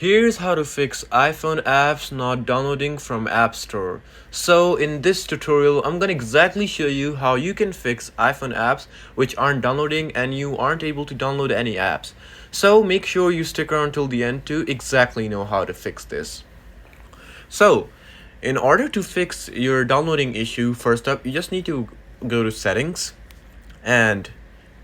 Here's how to fix iPhone apps not downloading from App Store. So in this tutorial, I'm gonna exactly show you how you can fix iPhone apps which aren't downloading and you aren't able to download any apps. So make sure you stick around till the end to exactly know how to fix this. So in order to fix your downloading issue, first up, you just need to go to settings, and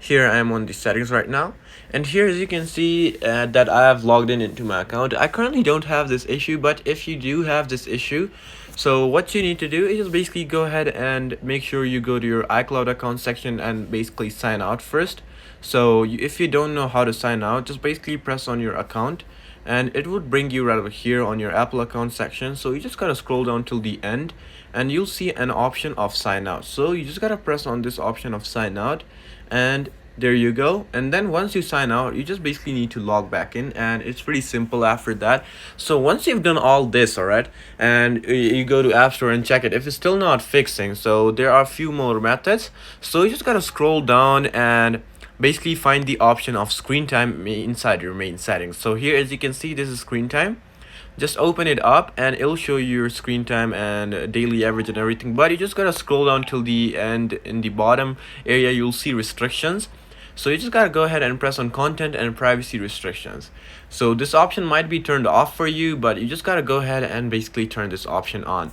here I am on the settings right now, and here as you can see that I have logged in into my account. I currently don't have this issue, but if you do have this issue, so what you need to do is just basically go ahead and make sure you go to your iCloud account section and basically sign out first. So if you don't know how to sign out, just basically press on your account and it would bring you right over here on your Apple account section. So you just gotta scroll down till the end and you'll see an option of sign out. So you just gotta press on this option of sign out, and there you go. And then once you sign out, you just basically need to log back in, and it's pretty simple after that. So once you've done all this, all right, and you go to App Store and check it, if it's still not fixing, so there are a few more methods. So you just gotta scroll down and basically find the option of screen time inside your main settings. So here as you can see, this is screen time. Just open it up and it'll show you your screen time and daily average and everything, but you just gotta scroll down till the end. In the bottom area you'll see restrictions, so you just gotta go ahead and press on content and privacy restrictions. So this option might be turned off for you, but you just gotta go ahead and basically turn this option on.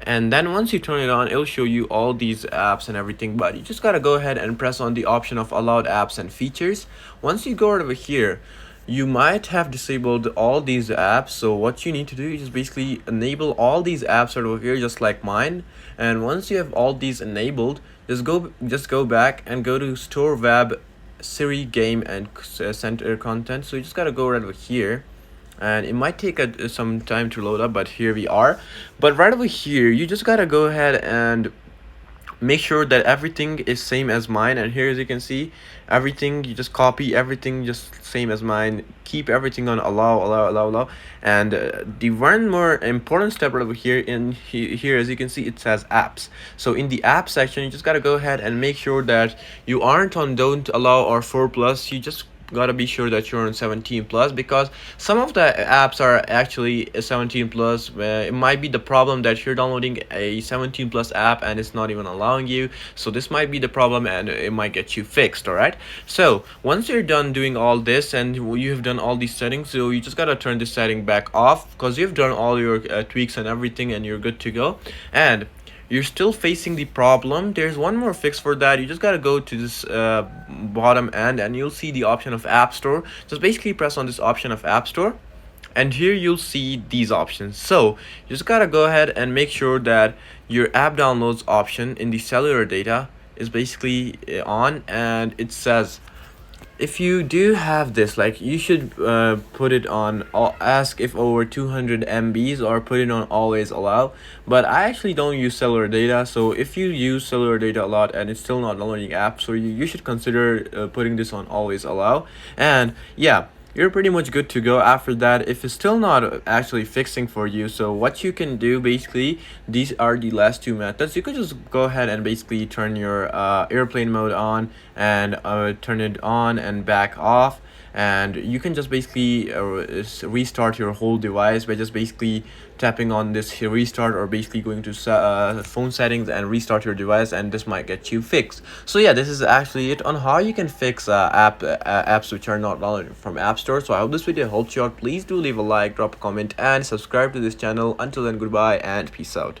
And then once you turn it on, it'll show you all these apps and everything, but you just gotta go ahead and press on the option of allowed apps and features. Once you go over here, you might have disabled all these apps, so what you need to do is just basically enable all these apps right over here, just like mine. And once you have all these enabled, just go back and go to store web, Siri, game, and center content. So you just gotta go right over here, and it might take some time to load up, but here we are. But right over here you just gotta go ahead and make sure that everything is same as mine. And here as you can see, everything, you just copy everything just same as mine, keep everything on allow. And the one more important step right over here, here as you can see, it says apps. So in the app section you just got to go ahead and make sure that you aren't on don't allow or 4+. You just gotta be sure that you're on 17+, because some of the apps are actually 17+. It might be the problem that you're downloading a 17+ app and it's not even allowing you. So this might be the problem and it might get you fixed. All right, so once you're done doing all this and you have done all these settings, so you just gotta turn this setting back off because you've done all your tweaks and everything and you're good to go. And you're still facing the problem, there's one more fix for that. You just gotta go to this bottom end and you'll see the option of App Store. Just basically press on this option of App Store, and here you'll see these options. So you just gotta go ahead and make sure that your app downloads option in the cellular data is basically on, and it says if you do have this, like, you should put it on ask if over 200 MBs, or put it on always allow. But I actually don't use cellular data, so if you use cellular data a lot and it's still not downloading apps, so you should consider putting this on always allow. And yeah, you're pretty much good to go after that if it's still not actually fixing for you. So what you can do, basically, these are the last two methods. You could just go ahead and basically turn your airplane mode on and turn it on and back off, and you can just basically restart your whole device by just basically tapping on this restart, or basically going to phone settings and restart your device, and this might get you fixed. So yeah, this is actually it on how you can fix apps which are not downloaded from App Store. So I hope this video helped you out. Please do leave a like, drop a comment, and subscribe to this channel. Until then, goodbye and peace out.